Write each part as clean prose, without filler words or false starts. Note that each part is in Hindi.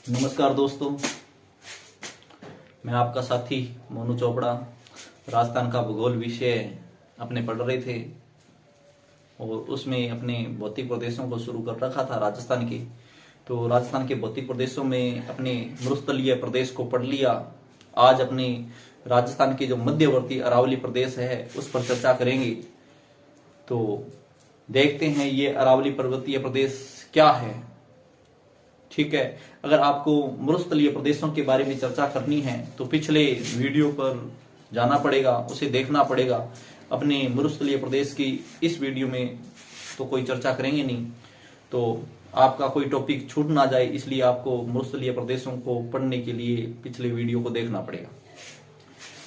नमस्कार दोस्तों, मैं आपका साथी मोनू चोपड़ा। राजस्थान का भूगोल विषय अपने पढ़ रहे थे और उसमें अपने भौतिक प्रदेशों को शुरू कर रखा था राजस्थान के। तो राजस्थान के भौतिक प्रदेशों में अपने मरुस्थलीय प्रदेश को पढ़ लिया। आज अपने राजस्थान के जो मध्यवर्ती अरावली प्रदेश है उस पर चर्चा करेंगे। तो देखते हैं ये अरावली पर्वतीय प्रदेश क्या है। ठीक है, अगर आपको मरुस्थलीय प्रदेशों के बारे में चर्चा करनी है तो पिछले वीडियो पर जाना पड़ेगा, उसे देखना पड़ेगा। अपने मरुस्थलीय प्रदेश की इस वीडियो में तो कोई चर्चा करेंगे नहीं, तो आपका कोई टॉपिक छूट ना जाए, इसलिए आपको मरुस्थलीय प्रदेशों को पढ़ने के लिए पिछले वीडियो को देखना पड़ेगा।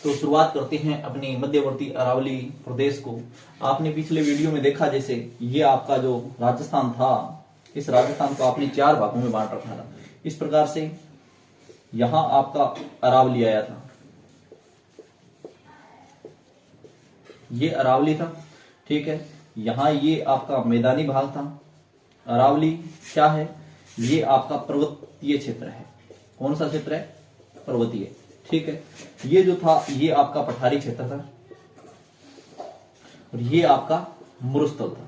तो शुरुआत करते हैं अपने मध्यवर्ती अरावली प्रदेश को। आपने पिछले वीडियो में देखा, जैसे ये आपका जो राजस्थान था, इस राजस्थान को आपने 4 भागों में बांट रखा था। इस प्रकार से यहां आपका अरावली आया था, ये अरावली था। ठीक है, यहां ये आपका मैदानी भाग था। अरावली क्या है? ये आपका पर्वतीय क्षेत्र है। कौन सा क्षेत्र है? पर्वतीय। ठीक है, ये जो था ये आपका पठारी क्षेत्र था और ये आपका मरुस्थल था।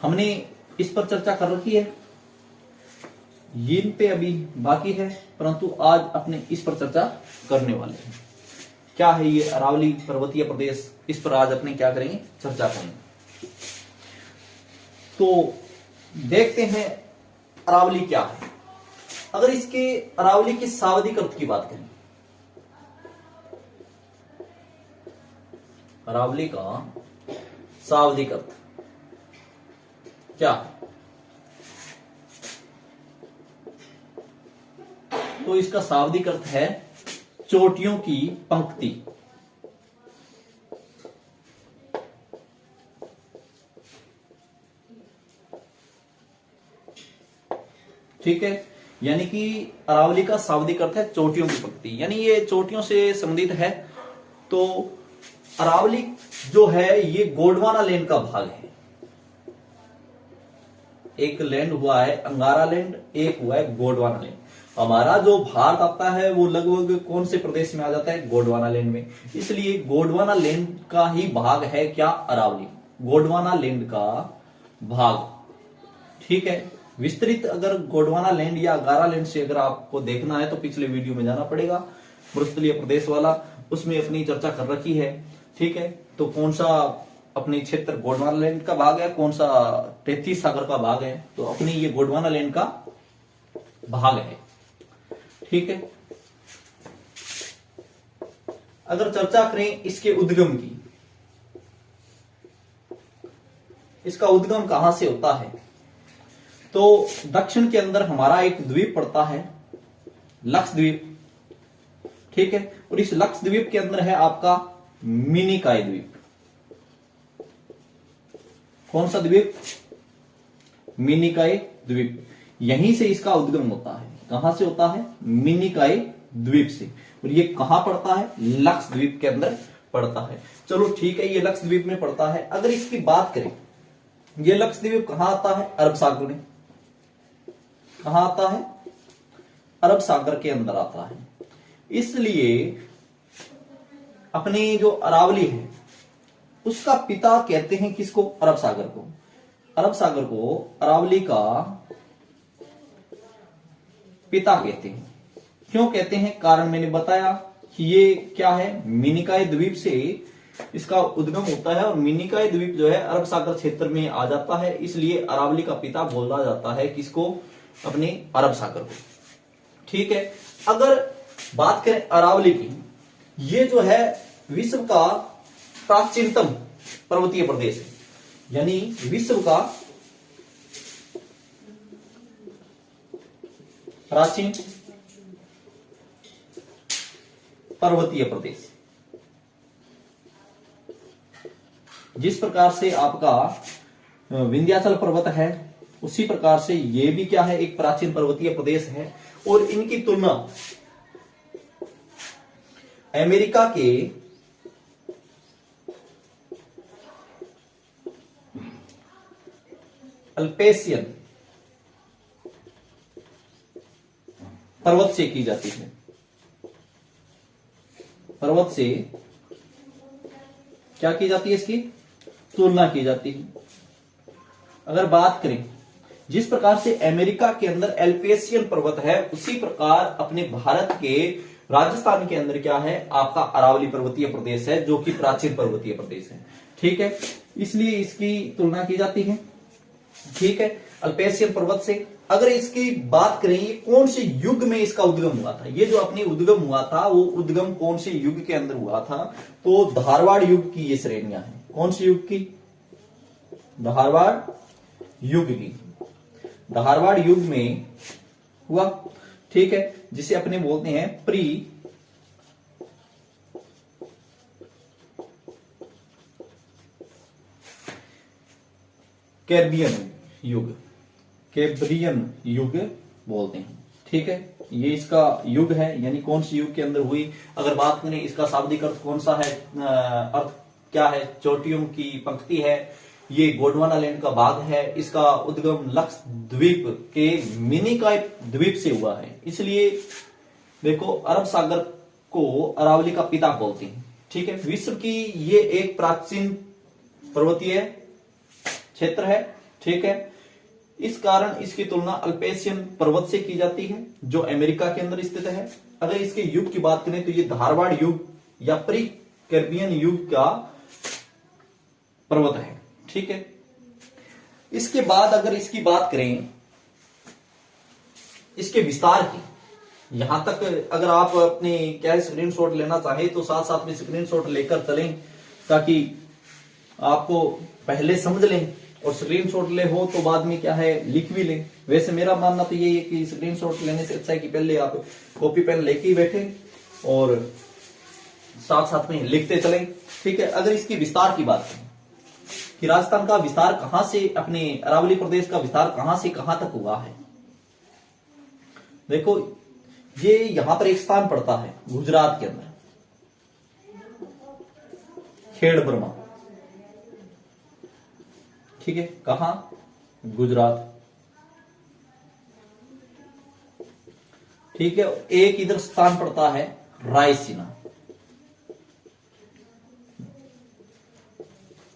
हमने इस पर चर्चा कर रखी है, इन पे अभी बाकी है, परंतु आज अपने इस पर चर्चा करने वाले हैं। क्या है ये अरावली पर्वतीय प्रदेश? इस पर आज अपने क्या करेंगे? चर्चा करेंगे। तो देखते हैं अरावली क्या है। अगर इसके अरावली के शाब्दिक अर्थ की बात करें, अरावली का शाब्दिक अर्थ क्या है? तो इसका शाब्दिक अर्थ है चोटियों की पंक्ति। ठीक है, यानी कि अरावली का शाब्दिक अर्थ है चोटियों की पंक्ति, यानी ये चोटियों से संबंधित है। तो अरावली जो है ये गोंडवाना लैंड का भाग है। एक लैंड हुआ है अंगारा लैंड, एक हुआ है गोंडवाना लैंड। हमारा जो भारत आता है वो लगभग कौन से प्रदेश में आ जाता है? गोंडवाना लैंड में। इसलिए गोंडवाना लैंड का ही भाग है क्या? अरावली, गोंडवाना लैंड का भाग। ठीक है, विस्तृत अगर गोंडवाना लैंड या अंगारा लैंड से अगर आपको देखना है तो पिछले वीडियो में जाना पड़ेगा, मरुस्थलीय प्रदेश वाला, उसमें अपनी चर्चा कर रखी है। ठीक है, तो कौन सा अपने क्षेत्र गोंडवाना लैंड का भाग है, कौन सा तैतीस सागर का भाग है, तो अपनी ये गोंडवाना लैंड का भाग है। ठीक है, अगर चर्चा करें इसके उद्गम की, इसका उद्गम कहां से होता है? तो दक्षिण के अंदर हमारा एक द्वीप पड़ता है, लक्षद्वीप। ठीक है, और इस लक्षद्वीप के अंदर है आपका मिनिकॉय द्वीप। कौन सा द्वीप? मिनिकॉय द्वीप। यहीं से इसका उद्गम होता है। कहां से होता है? मिनिकॉय द्वीप से। और ये कहां पड़ता है? लक्षद्वीप के अंदर पड़ता है। चलो ठीक है, ये लक्षद्वीप में पड़ता है। अगर इसकी बात करें, ये लक्षद्वीप कहां आता है? अरब सागर में। कहां आता है? अरब सागर के अंदर आता है। इसलिए अपनी जो अरावली है उसका पिता कहते हैं किसको? अरब सागर को। अरब सागर को अरावली का पिता कहते हैं। क्यों कहते हैं? कारण मैंने बताया कि ये क्या है, मिनिकॉय द्वीप से इसका उद्गम होता है और मिनिकॉय द्वीप जो है अरब सागर क्षेत्र में आ जाता है, इसलिए अरावली का पिता बोला जाता है किसको? अपने अरब सागर को। ठीक है, अगर बात करें अरावली की, ये जो है विश्व का प्राचीनतम पर्वतीय प्रदेश है, यानी विश्व का प्राचीन पर्वतीय प्रदेश। जिस प्रकार से आपका विंध्याचल पर्वत है, उसी प्रकार से ये भी क्या है? एक प्राचीन पर्वतीय प्रदेश है। और इनकी तुलना अमेरिका के अल्पेशियन पर्वत से की जाती है, पर्वत से क्या की जाती है, इसकी तुलना की जाती है। अगर बात करें जिस प्रकार से अमेरिका के अंदर एल्पेशियन पर्वत है, उसी प्रकार अपने भारत के राजस्थान के अंदर क्या है, आपका अरावली पर्वतीय प्रदेश है, जो कि प्राचीन पर्वतीय प्रदेश है। ठीक है, इसलिए इसकी तुलना की जाती है। ठीक है, अल्पेशियन पर्वत से। अगर इसकी बात करें ये कौन से युग में इसका उद्गम हुआ था, ये जो अपनी उद्गम हुआ था वो उद्गम कौन से युग के अंदर हुआ था, तो धारवाड़ युग की ये श्रेणियां हैं। कौन से युग की, धारवाड़ युग की, धारवाड़ युग में हुआ। ठीक है, जिसे अपने बोलते हैं प्री कैम्ब्रियन युग, कैम्ब्रियन युग बोलते हैं। ठीक है, ये इसका युग है, यानी कौन सी युग के अंदर हुई। अगर बात करें इसका शाब्दिक अर्थ कौन सा है, अर्थ क्या है, चोटियों की पंक्ति है, ये गोंडवाना लैंड का भाग है, इसका उद्गम लक्षद्वीप के मिनिकॉय द्वीप से हुआ है। इसलिए देखो अरब सागर को अरावली का पिता बोलते हैं। ठीक है, विश्व की ये एक प्राचीन पर्वतीय क्षेत्र है। ठीक है, इस कारण इसकी तुलना अल्पेशियन पर्वत से की जाती है, जो अमेरिका के अंदर स्थित है। अगर इसके युग की बात करें तो ये धारवाड़ युग या प्री कैम्ब्रियन युग का पर्वत है। ठीक है, इसके बाद अगर इसकी बात करें इसके विस्तार की, यहां तक अगर आप अपने क्या स्क्रीनशॉट लेना चाहे तो साथ साथ में स्क्रीनशॉट लेकर चलें, ताकि आपको पहले समझ लें, और स्क्रीनशॉट ले हो तो बाद में क्या है लिख भी लें। वैसे मेरा मानना तो यही है कि स्क्रीनशॉट लेने से अच्छा है कि पहले आप कॉपी पेन लेके ही बैठे और साथ साथ में लिखते चलें। ठीक है, अगर इसकी विस्तार की बात करें कि राजस्थान का विस्तार कहां से, अपने अरावली प्रदेश का विस्तार कहां से कहां तक हुआ है, देखो ये यहां पर एक स्थान पड़ता है गुजरात के अंदर, खेड़ बर्मा। ठीक है, कहां, गुजरात। ठीक है, एक इधर स्थान पड़ता है रायसीना।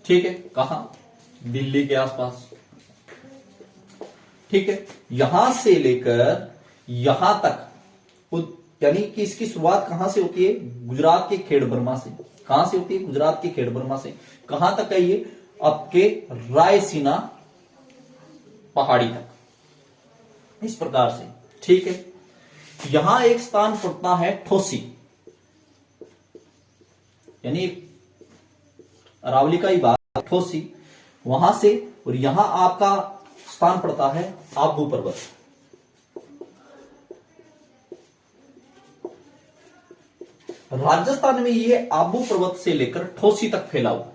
ठीक है, कहां, दिल्ली के आसपास। ठीक है, यहां से लेकर यहां तक, यानी कि इसकी शुरुआत कहां से होती है, गुजरात के खेड़ बर्मा से। कहां से होती है, गुजरात के खेड़ बर्मा से। कहां तक है ये, आपके रायसीना पहाड़ी तक, इस प्रकार से। ठीक है, यहां एक स्थान पड़ता है ठोसी, यानी अरावली का ही भाग ठोसी, वहां से, और यहां आपका स्थान पड़ता है आबू पर्वत। राजस्थान में ये आबू पर्वत से लेकर ठोसी तक फैला हुआ।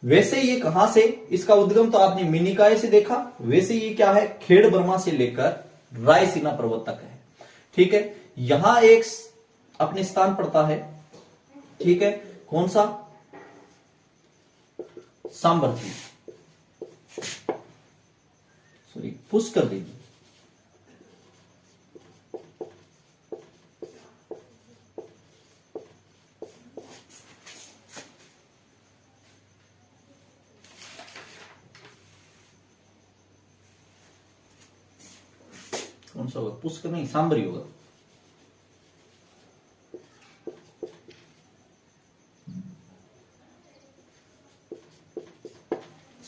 वैसे ये कहां से, इसका उद्गम तो आपने मिनिकॉय से देखा, वैसे ये क्या है, खेड़ बर्मा से लेकर रायसीना पर्वत तक है। ठीक है, यहां एक अपने स्थान पड़ता है। ठीक है, कौन सा, सांबर जी, सॉरी पुष्कर देवी। कौन सा होगा, पुष्कर नहीं, सांबर ही होगा।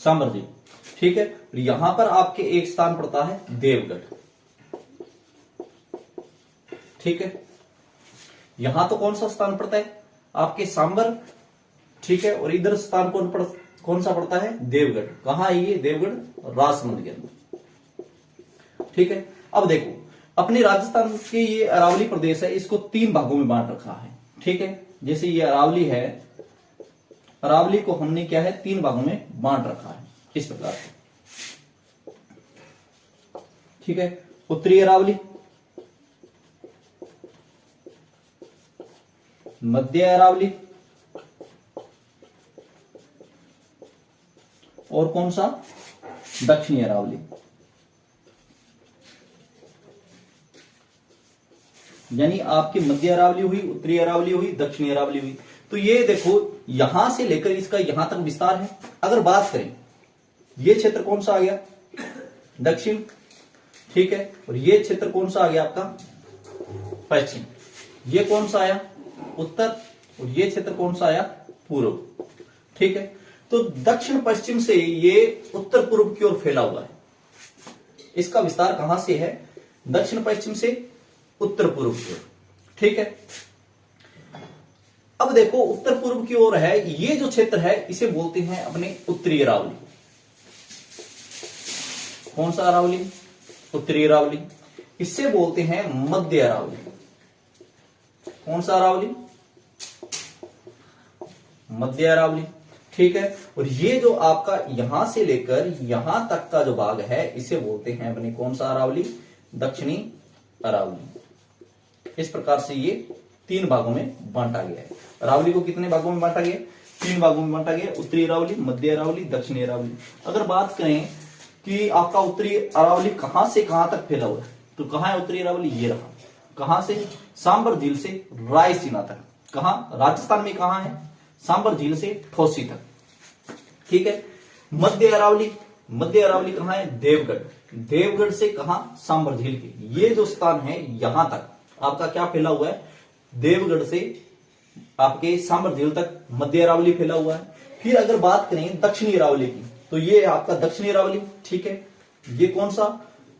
सांबर जी। ठीक है, यहां पर आपके एक स्थान पड़ता है देवगढ़। ठीक है, यहां तो कौन सा स्थान पड़ता है, आपके सांबर। ठीक है, और इधर स्थान कौन सा पड़ता है, देवगढ़। कहां है ये, देवगढ़, राजसमंद के अंदर। ठीक है, अब देखो अपने राजस्थान के ये अरावली प्रदेश है, इसको 3 भागों में बांट रखा है। ठीक है, जैसे ये अरावली है, अरावली को हमने क्या है 3 भागों में बांट रखा है, इस प्रकार से। ठीक है, उत्तरी अरावली, मध्य अरावली, और कौन सा, दक्षिणी अरावली। यानी आपकी मध्य अरावली हुई, उत्तरी अरावली हुई, दक्षिणी अरावली हुई। तो ये देखो यहां से लेकर इसका यहां तक विस्तार है। अगर बात करें ये क्षेत्र कौन सा आ गया, दक्षिण, ठीक है, और ये क्षेत्र कौन सा आ गया आपका, पश्चिम। ये कौन सा आया, उत्तर, और ये क्षेत्र कौन सा आया, पूर्व, ठीक है। तो दक्षिण पश्चिम से ये उत्तर पूर्व की ओर फैला हुआ है। इसका विस्तार कहां से है, दक्षिण पश्चिम से उत्तर पूर्व की ओर, ठीक है। अब देखो उत्तर पूर्व की ओर है, ये जो क्षेत्र है इसे बोलते हैं अपने उत्तरी अरावली। कौन सा अरावली, उत्तरी अरावली। इससे बोलते हैं मध्य अरावली। कौन सा अरावली, मध्य अरावली, ठीक है। और ये जो आपका यहां से लेकर यहां तक का जो भाग है इसे बोलते हैं अपने कौन सा अरावली, दक्षिणी अरावली। इस प्रकार से ये 3 भागों में बांटा गया है। अरावली को कितने भागों में बांटा गया, 3 भागों में बांटा गया, उत्तरी अरावली, मध्य अरावली, दक्षिणी अरावली। अगर बात करें कि आपका उत्तरी अरावली कहां से कहां तक फैला हुआ है, तो कहां है उत्तरी अरावली, ये रहा। कहां से, सांबर झील से रायसीना तक। कहां, राजस्थान में कहां है, सांबर झील से ठोसी तक, ठीक है। मध्य अरावली, मध्य अरावली कहां है, देवगढ़, देवगढ़ से कहां, सांबर झील के ये जो स्थान है यहां तक आपका क्या फैला हुआ है, देवगढ़ से आपके सांबर झील तक मध्य अरावली फैला हुआ है। फिर अगर बात करें दक्षिणी अरावली की, तो ये आपका दक्षिणी अरावली, ठीक है। ये कौन सा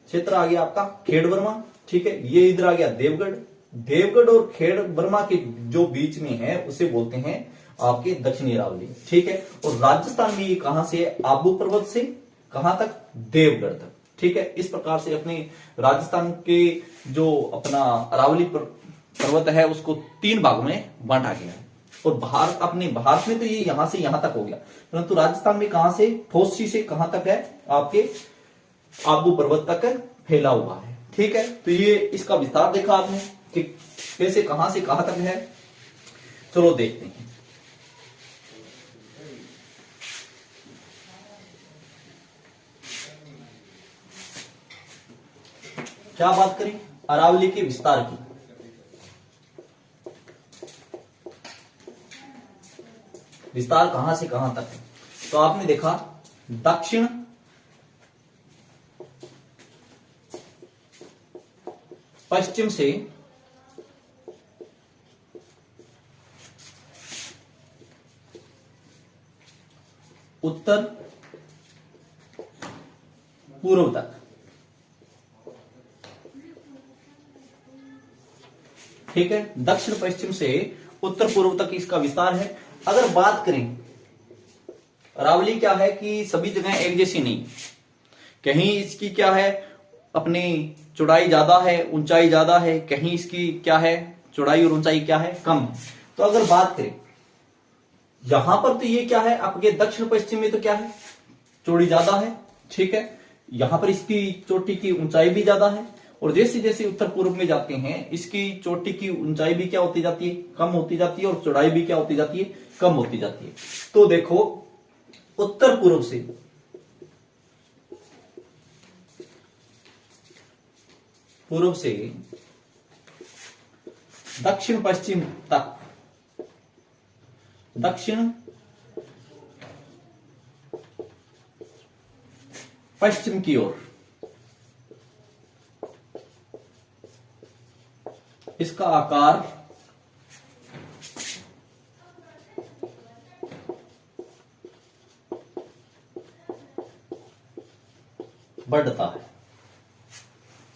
क्षेत्र आ गया आपका, खेड़ बर्मा, ठीक है। ये इधर आ गया देवगढ़, देवगढ़ और खेड़ बर्मा के जो बीच में है उसे बोलते हैं आपके दक्षिणी अरावली, ठीक है। और राजस्थान में ये कहां से है, आबू पर्वत से कहां तक, देवगढ़ तक, ठीक है। इस प्रकार से अपने राजस्थान के जो अपना अरावली पर्वत है उसको 3 भागों में बांटा गया है। और भारत, अपने भारत में तो ये यहां से यहां तक हो गया, परंतु राजस्थान में कहां से, ठोसी से कहां तक है, आपके आबू पर्वत तक फैला हुआ है, ठीक है। तो ये इसका विस्तार देखा आपने कि कैसे कहां से कहां तक है। चलो देखते हैं। क्या बात करें अरावली के विस्तार की, विस्तार कहां से कहां तक है। तो आपने देखा दक्षिण पश्चिम से उत्तर पूर्व तक, ठीक है। दक्षिण पश्चिम से उत्तर पूर्व तक इसका विस्तार है। अगर बात करें अरावली क्या है कि सभी जगह एक जैसी नहीं, कहीं इसकी क्या है अपनी चौड़ाई ज्यादा है, ऊंचाई ज्यादा है, कहीं इसकी क्या है चौड़ाई और ऊंचाई क्या है, कम है। तो अगर बात करें यहां पर तो ये क्या है आपके दक्षिण पश्चिम में तो क्या है चौड़ी ज्यादा है, ठीक है। यहां पर इसकी चोटी की ऊंचाई भी ज्यादा है, और जैसे जैसे उत्तर पूर्व में जाते हैं इसकी चोटी की ऊंचाई भी क्या होती जाती है, कम होती जाती है, और चौड़ाई भी क्या होती जाती है, कम होती जाती है। तो देखो उत्तर पूर्व से दक्षिण पश्चिम तक, दक्षिण पश्चिम की ओर इसका आकार बढ़ता है।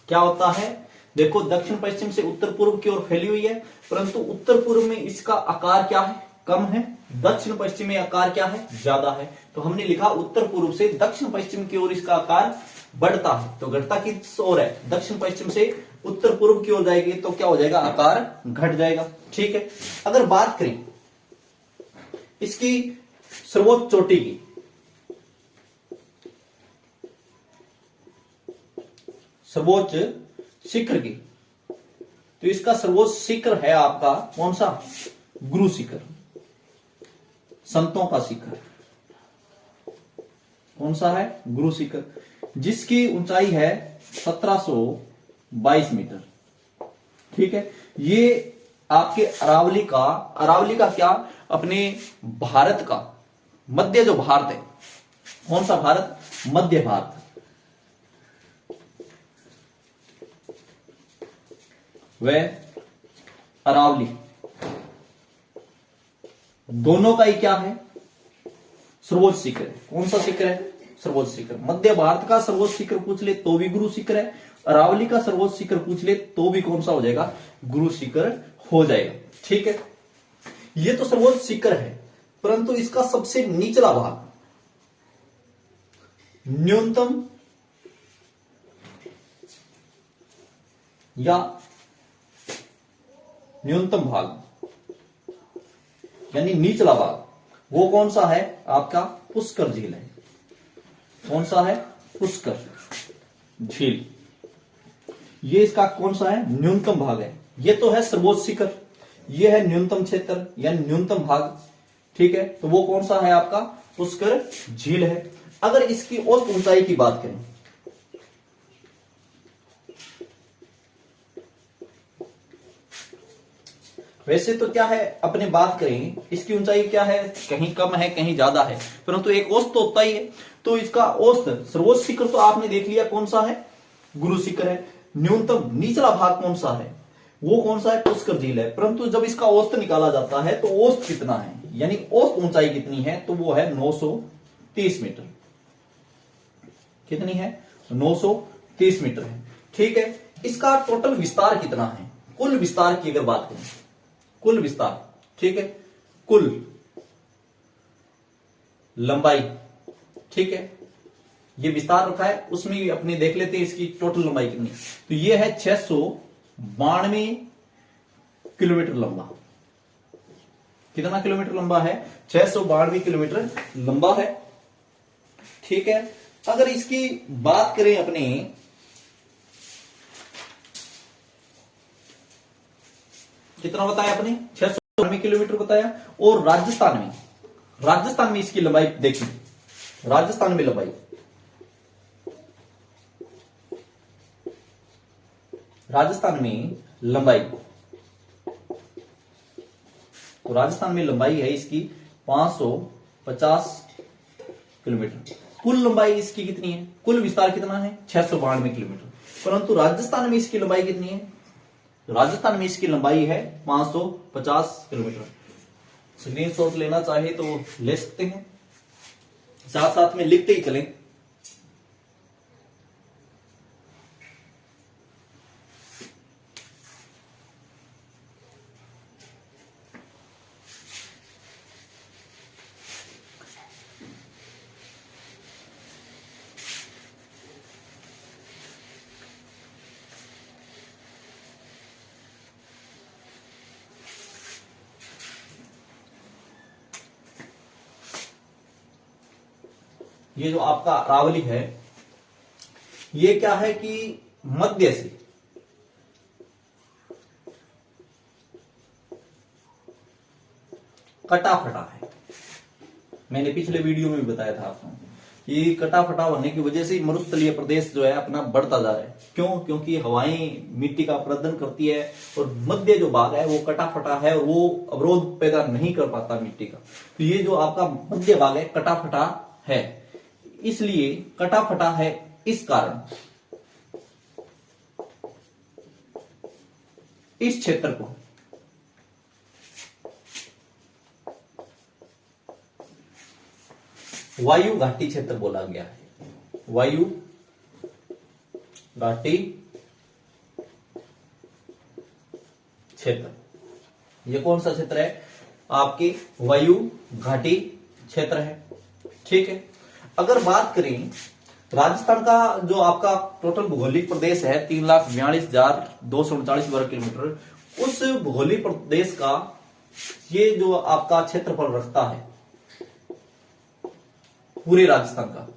क्या होता है, देखो दक्षिण पश्चिम से उत्तर पूर्व की ओर फैली हुई है, परंतु उत्तर पूर्व में इसका आकार क्या है, कम है। दक्षिण पश्चिम में आकार क्या है, ज्यादा है। तो हमने लिखा उत्तर पूर्व से दक्षिण पश्चिम की ओर इसका आकार बढ़ता है। तो घटता किस ओर है, दक्षिण पश्चिम से उत्तर पूर्व की ओर जाएगी तो क्या हो जाएगा, आकार घट जाएगा, ठीक है। अगर बात करें इसकी सर्वोच्च चोटी की, सर्वोच्च शिखर की, तो इसका सर्वोच्च शिखर है आपका कौन सा, गुरु शिखर, संतों का शिखर। कौन सा है, गुरु शिखर, जिसकी ऊंचाई है 1722 मीटर, ठीक है, ये आपके अरावली का क्या, अपने भारत का मध्य जो भारत है, कौन सा भारत, मध्य भारत, वह अरावली, दोनों का ही क्या है, सर्वोच्च शिखर है। कौन सा शिखर है, सर्वोच्च शिखर। मध्य भारत का सर्वोच्च शिखर पूछ ले तो भी गुरु शिखर है, अरावली का सर्वोच्च शिखर पूछ ले तो भी कौन सा हो जाएगा, गुरु शिखर हो जाएगा। ठीक है, ये तो सर्वोच्च शिखर है, परंतु इसका सबसे निचला भाग, न्यूनतम या न्यूनतम भाग यानी निचला भाग, वो कौन सा है, आपका पुष्कर झील है। कौन सा है, पुष्कर झील, ये इसका कौन सा है, न्यूनतम भाग है। ये तो है सर्वोच्च शिखर, ये है न्यूनतम क्षेत्र या न्यूनतम भाग। ठीक है, तो वो कौन सा है आपका, पुष्कर झील है। अगर इसकी औसत ऊंचाई की बात करें, वैसे तो क्या है, अपने बात करें इसकी ऊंचाई क्या है, कहीं कम है कहीं ज्यादा है, परंतु एक औसत तो होता ही है। तो इसका औसत, सर्वोच्च शिखर तो आपने देख लिया कौन सा है, गुरु शिखर है। न्यूनतम निचला भाग कौन सा है, वो कौन सा है, पुष्कर झील है। परंतु जब इसका औसत निकाला जाता है तो औसत कितना है, यानी औसत ऊंचाई कितनी है, तो वो है 930 मीटर। कितनी है, 930 मीटर है। ठीक है, इसका टोटल विस्तार कितना है, कुल विस्तार की अगर बात करें, कुल विस्तार, ठीक है, कुल लंबाई, ठीक है, ये विस्तार रखा है, उसमें अपने देख लेते हैं इसकी टोटल लंबाई कितनी। तो ये है 692 किलोमीटर लंबा। कितना किलोमीटर लंबा है, 692 किलोमीटर लंबा है। ठीक है, अगर इसकी बात करें अपने, कितना बताया अपने, 692 किलोमीटर बताया। और राजस्थान में इसकी लंबाई देखिए, राजस्थान में लंबाई, राजस्थान में लंबाई, तो राजस्थान में लंबाई है इसकी 550 किलोमीटर। कुल लंबाई इसकी कितनी है, कुल विस्तार कितना है, 692 किलोमीटर, परंतु राजस्थान में इसकी लंबाई कितनी है, राजस्थान में इसकी लंबाई है 550 किलोमीटर। स्क्रीनशॉट लेना चाहे तो ले सकते हैं, साथ साथ में लिखते ही चलें। ये जो आपका अरावली है, ये क्या है कि मध्य से कटा फटा है। मैंने पिछले वीडियो में भी बताया था आपको कि कटा फटा होने की वजह से मरुस्थलीय प्रदेश जो है अपना बढ़ता जा रहा है। क्यों, क्योंकि हवाएं मिट्टी का अपरदन करती है और मध्य जो भाग है वो कटा फटा है और वो अवरोध पैदा नहीं कर पाता मिट्टी का। तो ये जो आपका मध्य भाग है कटा फटा है, इसलिए कटा फटा है। इस कारण इस क्षेत्र को वायु घाटी क्षेत्र बोला गया है। वायु घाटी क्षेत्र, ये कौन सा क्षेत्र है, आपकी वायु घाटी क्षेत्र है। ठीक है, अगर बात करें राजस्थान का जो आपका टोटल भौगोलिक प्रदेश है 3,42,239 वर्ग किलोमीटर, उस भौगोलिक प्रदेश का ये जो आपका क्षेत्रफल रखता है पूरे राजस्थान का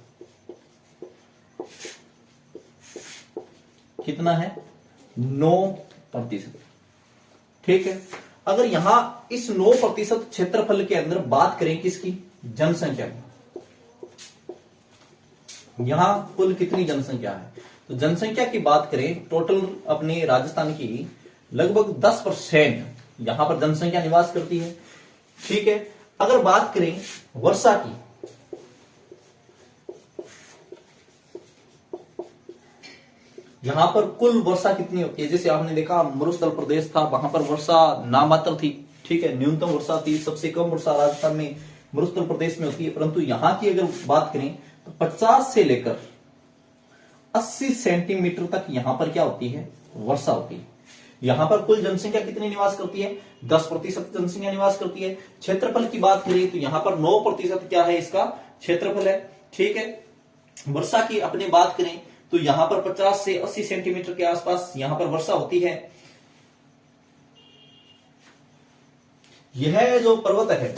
कितना है, 9%। ठीक है, अगर यहां इस 9% क्षेत्रफल के अंदर बात करें किसकी, जनसंख्या की, यहां कुल कितनी जनसंख्या है, तो जनसंख्या की बात करें टोटल अपने राजस्थान की लगभग 10% यहां पर जनसंख्या निवास करती है। ठीक है, अगर बात करें वर्षा की, यहां पर कुल वर्षा कितनी होती है, जैसे आपने देखा मरुस्थल प्रदेश था, वहां पर वर्षा नामात्र थी। ठीक है, न्यूनतम वर्षा थी, सबसे कम वर्षा राजस्थान में मरुस्थल प्रदेश में होती है। परंतु यहां की अगर बात करें तो 50 से लेकर 80 सेंटीमीटर तक यहां पर क्या होती है, वर्षा होती है। यहां पर कुल जनसंख्या कितनी निवास करती है, 10% जनसंख्या निवास करती है। क्षेत्रफल की बात करें तो यहां पर 9% क्या है, इसका क्षेत्रफल है। ठीक है, वर्षा की अपनी बात करें तो यहां पर 50 से 80 सेंटीमीटर के आसपास यहां पर वर्षा होती है। यह जो पर्वत है,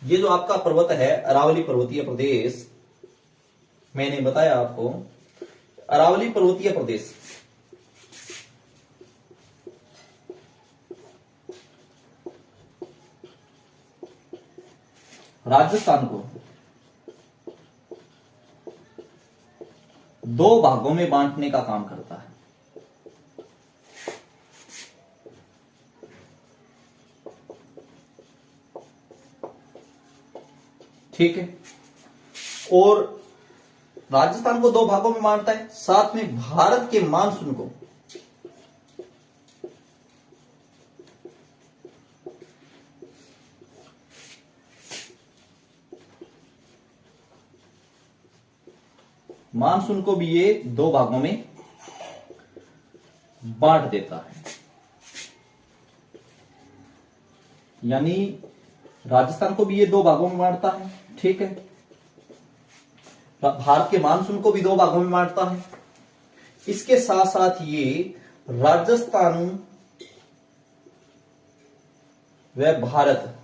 ये जो आपका पर्वत है अरावली पर्वतीय प्रदेश, मैंने बताया आपको अरावली पर्वतीय प्रदेश राजस्थान को 2 भागों में बांटने का काम करता है। ठीक है, और राजस्थान को 2 भागों में बांटता है, साथ में भारत के मानसून को भी ये 2 भागों में बांट देता है। यानी राजस्थान को भी ये 2 भागों में बांटता है। ठीक है, भारत के मानसून को भी 2 भागों में बांटता है। इसके साथ साथ ये राजस्थान व भारत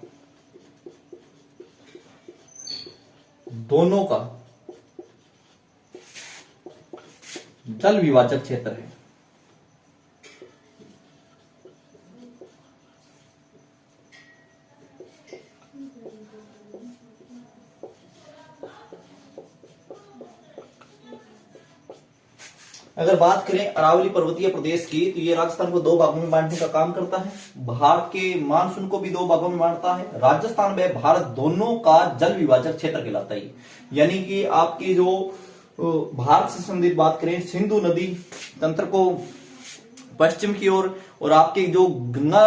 दोनों का जल विभाजक क्षेत्र है। अगर बात करें अरावली पर्वतीय प्रदेश की तो ये राजस्थान को 2 भागों में बांटने का काम करता है। भारत के मानसून को भी 2 भागों में बांटता है। राजस्थान व भारत दोनों का जल विभाजक क्षेत्र कहलाता है। यानी कि आपकी जो भारत से संबंधित बात करें, सिंधु नदी तंत्र को पश्चिम की ओर और आपके जो गंगा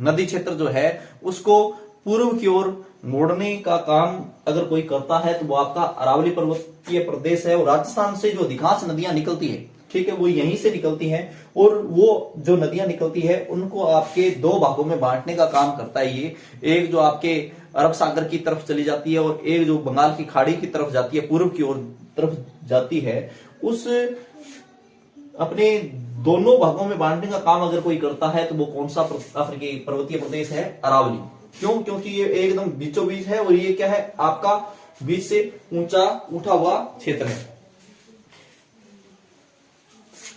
नदी क्षेत्र जो है उसको पूर्व की ओर मोड़ने का काम अगर कोई करता है तो वो आपका अरावली पर्वतीय प्रदेश है। और राजस्थान से जो अधिकांश नदियां निकलती है, ठीक है, वो यहीं से निकलती हैं। और वो जो नदियां निकलती है उनको आपके 2 भागों में बांटने का काम करता है। ये एक जो आपके अरब सागर की तरफ चली जाती है और एक जो बंगाल की खाड़ी की तरफ जाती है, पूर्व की ओर तरफ जाती है। उस अपने दोनों भागों में बांटने का काम अगर कोई करता है तो वो कौन सा अफ्रीकी पर्वतीय प्रदेश है, अरावली। क्यों? क्योंकि ये एकदम बीचों बीच है और ये क्या है, आपका बीच से ऊंचा उठा हुआ क्षेत्र है।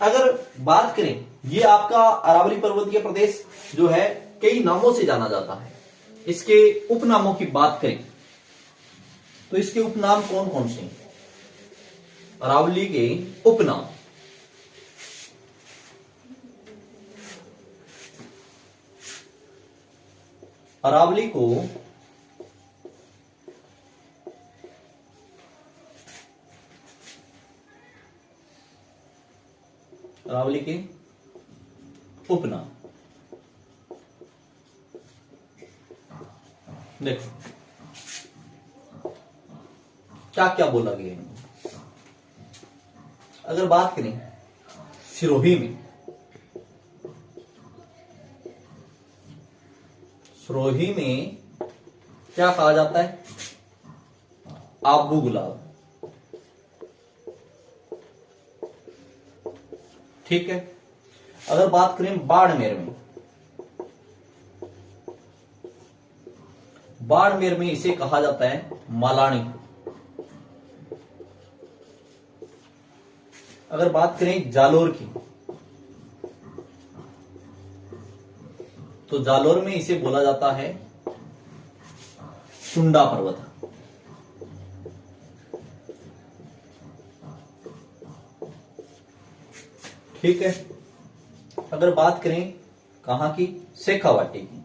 अगर बात करें, ये आपका अरावली पर्वतीय प्रदेश जो है कई नामों से जाना जाता है। इसके उपनामों की बात करें तो इसके उपनाम कौन कौन से हैं? अरावली के उपनाम, अरावली को अरावली के उपनाम देखो क्या क्या बोला गया है। अगर बात करें सिरोही में, सिरोही में क्या कहा जाता है, आबू गुलाब। ठीक है, अगर बात करें बाड़मेर में, बाड़मेर में इसे कहा जाता है मालानी। अगर बात करें जालोर की तो जालोर में इसे बोला जाता है सुंडा पर्वत। ठीक है, अगर बात करें कहाँ की? शेखावाटी की।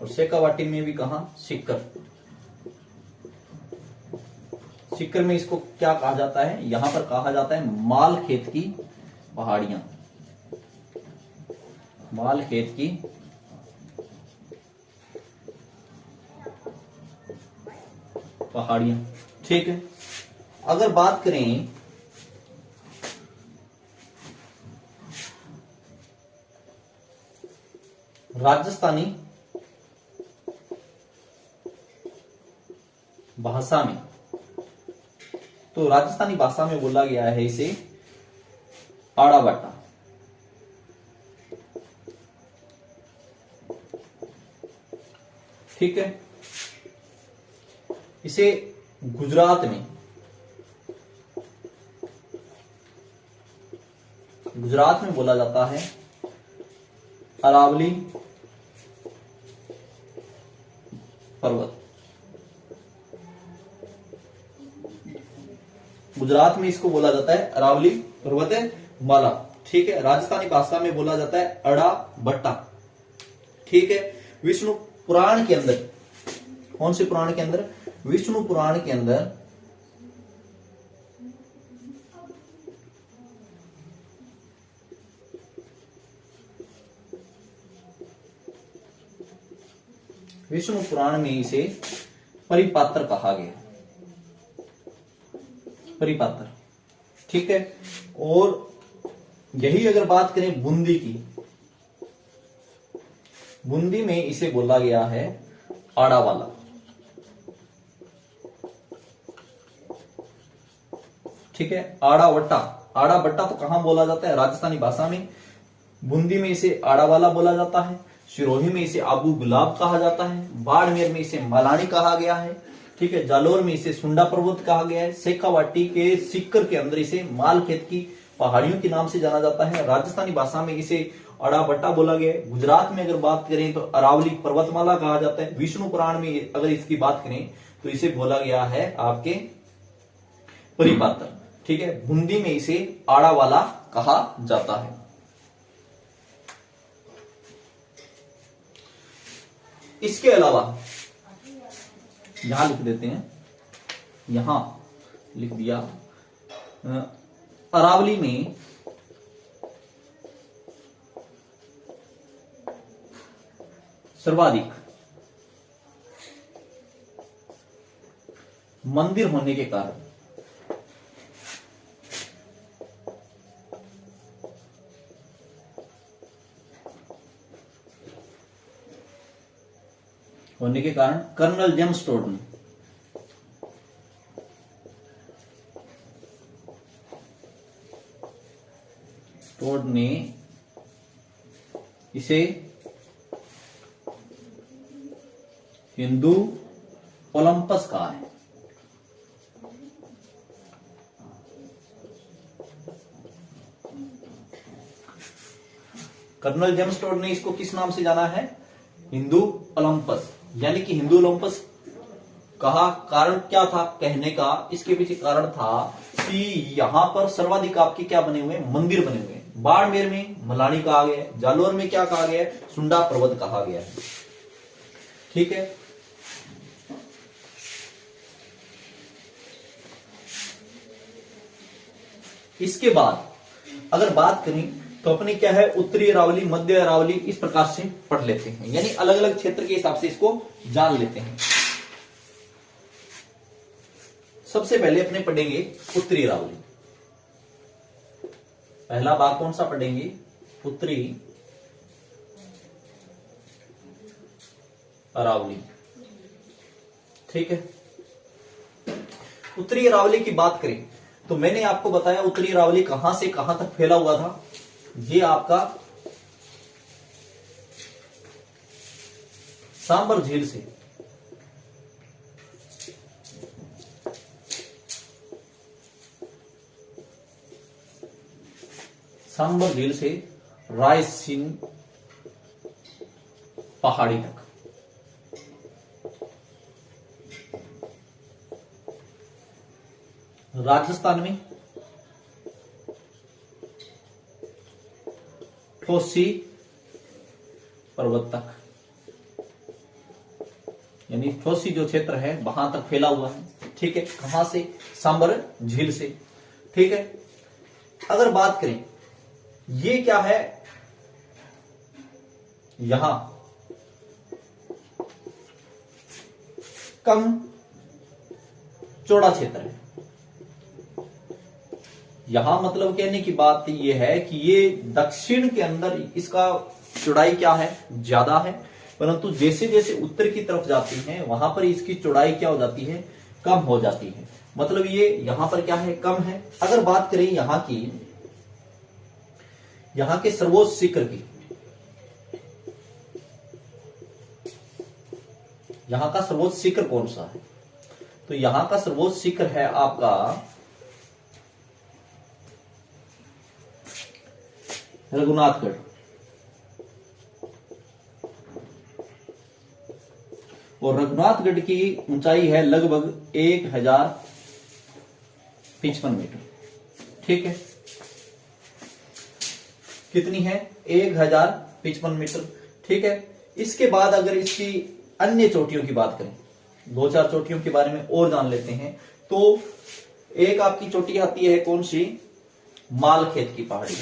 और शेखावाटी में भी कहा? सीकर। सीकर में इसको क्या कहा जाता है? यहां पर कहा जाता है माल खेत की पहाड़ियां। माल खेत की पहाड़ियां। ठीक है। अगर बात करें राजस्थानी भाषा में, तो राजस्थानी भाषा में बोला गया है इसे आड़ाबाटा। ठीक है। इसे गुजरात में बोला जाता है अरावली पर्वत। गुजरात में इसको बोला जाता है अरावली पर्वत माला। ठीक है। राजस्थानी भाषा में बोला जाता है अड़ा बट्टा। ठीक है। विष्णु पुराण के अंदर, कौन से पुराण के अंदर? विष्णु पुराण के अंदर विष्णु पुराण में इसे परिपात्र कहा गया। परिपात्र। ठीक है। और यही अगर बात करें बूंदी की, बूंदी में इसे बोला गया है आड़ावाला। ठीक है। आड़ावट्टा, आड़ाबट्टा तो कहां बोला जाता है? राजस्थानी भाषा में। बूंदी में इसे आड़ावाला बोला जाता है। सिरोही में इसे आबू गुलाब कहा जाता है। बाड़मेर में इसे मलानी कहा गया है। ठीक है। जालोर में इसे सुंडा पर्वत कहा गया है। शेखावाटी के सीकर के अंदर इसे माल खेत की पहाड़ियों के नाम से जाना जाता है। राजस्थानी भाषा में इसे अड़ाबट्टा बोला गया है। गुजरात में अगर बात करें तो अरावली पर्वतमाला कहा जाता है। विष्णु पुराण में अगर इसकी बात करें तो इसे बोला गया है आपके परिपात्र। ठीक है। बूंदी में इसे आड़ावाला कहा जाता है। इसके अलावा यहां लिख देते हैं, यहां लिख दिया अरावली में सर्वाधिक मंदिर होने के कारण कर्नल जेम्स टोड ने इसे हिंदू ओलंपस कहा है। कर्नल जेम्स टोड ने इसको किस नाम से जाना है? हिंदू ओलंपस। यानी कि हिंदू ओलंपस कहा, कारण क्या था कहने का? इसके पीछे कारण था कि यहां पर सर्वाधिक आपके क्या बने हुए? मंदिर बने हुए। बाड़मेर में मलानी कहा गया है। जालोर में क्या कहा गया है? सुंडा पर्वत कहा गया है। ठीक है। इसके बाद अगर बात करें तो अपने क्या है, उत्तरी अरावली, मध्य अरावली, इस प्रकार से पढ़ लेते हैं। यानी अलग अलग क्षेत्र के हिसाब से इसको जान लेते हैं। सबसे पहले अपने पढ़ेंगे उत्तरी अरावली। पहला भाग कौन सा पढ़ेंगे? उत्तरी अरावली। ठीक है। उत्तरी अरावली की बात करें तो मैंने आपको बताया उत्तरी अरावली कहां से कहां तक फैला हुआ था। ये आपका सांबर झील से रायसीन पहाड़ी तक। राजस्थान में ठोसी पर्वत तक, यानी ठोसी जो क्षेत्र है वहां तक फैला हुआ है। ठीक है, कहां से? सांबर झील से। ठीक है, अगर बात करें ये क्या है, यहां कम चौड़ा क्षेत्र है। यहां मतलब कहने की बात यह है कि ये दक्षिण के अंदर इसका चौड़ाई क्या है, ज्यादा है, परंतु जैसे जैसे उत्तर की तरफ जाती हैं वहां पर इसकी चौड़ाई क्या हो जाती है, कम हो जाती है। मतलब ये यहां पर क्या है, कम है। अगर बात करें यहां के सर्वोच्च शिखर की, यहां का सर्वोच्च शिखर कौन सा है, तो यहां का सर्वोच्च शिखर है आपका रघुनाथगढ़। और रघुनाथगढ़ की ऊंचाई है लगभग 1055 मीटर। ठीक है, कितनी है, 1055 मीटर। ठीक है, इसके बाद अगर इसकी अन्य चोटियों की बात करें, दो चार चोटियों के बारे में और जान लेते हैं, तो एक आपकी चोटी आती है कौन सी, मालखेत की पहाड़ी।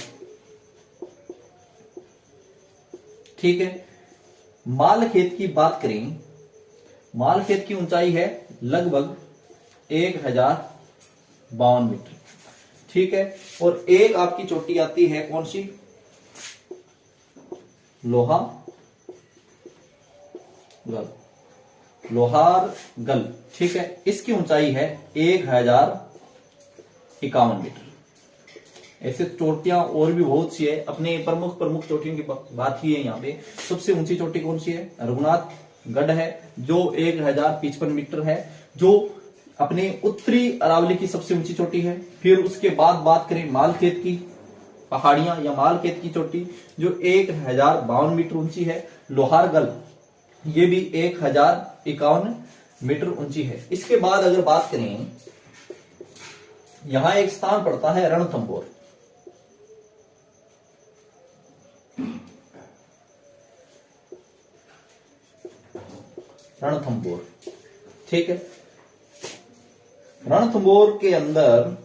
ठीक है, मालखेत की बात करें, मालखेत की ऊंचाई है लगभग 1052 मीटर। ठीक है, और एक आपकी चोटी आती है कौन सी, लोहारगल। ठीक है, इसकी ऊंचाई है 1051 मीटर। ऐसे चोटियां और भी बहुत सी है, अपने प्रमुख चोटियों की बात ही है। यहाँ पे सबसे ऊंची चोटी कौन सी है, रघुनाथगढ़ है, जो 1055 मीटर है, जो अपने उत्तरी अरावली की सबसे ऊंची चोटी है। फिर उसके बाद बात करें मालखेत की पहाड़ियां या मालखेत की चोटी, जो 1052 मीटर ऊंची है। लोहारगल ये भी 1051 मीटर ऊंची है। इसके बाद अगर बात करें, यहां एक स्थान पड़ता है रणथंभौर। रणथंभौर, ठीक है, रणथंभौर के अंदर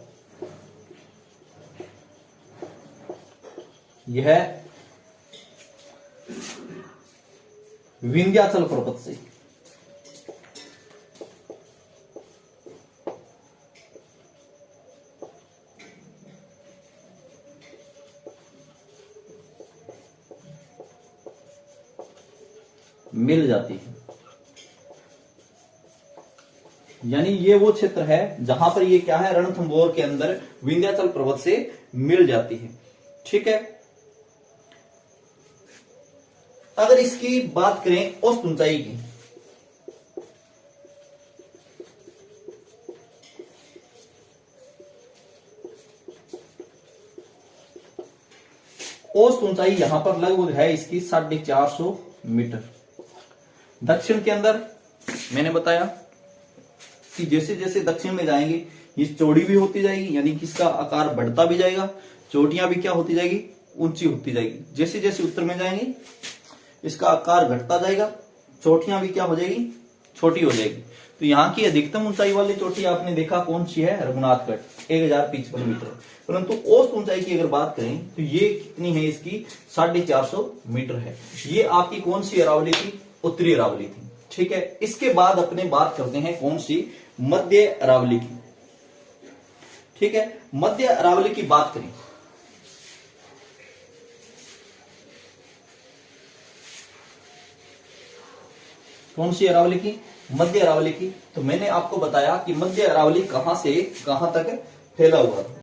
यह विंध्याचल पर्वत से मिल जाती है। यानी ये वो क्षेत्र है जहां पर ये क्या है, रणथंभौर के अंदर विंध्याचल पर्वत से मिल जाती है। ठीक है, अगर इसकी बात करें औसत ऊंचाई की, औसत ऊंचाई यहां पर लगभग है इसकी 450 मीटर। दक्षिण के अंदर मैंने बताया कि जैसे जैसे दक्षिण में जाएंगे ये चौड़ी भी होती जाएगी, यानी कि इसका आकार बढ़ता भी जाएगा, चोटियां भी क्या होती जाएगी, ऊंची होती जाएगी। जैसे जैसे उत्तर में जाएंगे इसका आकार घटता जाएगा, चोटियां भी क्या हो जाएगी, छोटी हो जाएगी। तो यहाँ की अधिकतम ऊंचाई वाली चोटी आपने देखा कौन सी है, रघुनाथगढ़ 1055 मीटर। परंतु औसत ऊंचाई की अगर बात करें तो ये कितनी है, इसकी 450 मीटर है। ये आपकी कौन सी अरावली थी, उत्तरी अरावली थी। ठीक है, इसके बाद अपने बात करते हैं कौन सी, मध्य अरावली की। ठीक है, मध्य अरावली की बात करें, कौन सी अरावली की, मध्य अरावली की। तो मैंने आपको बताया कि मध्य अरावली कहां से कहां तक फैला हुआ था।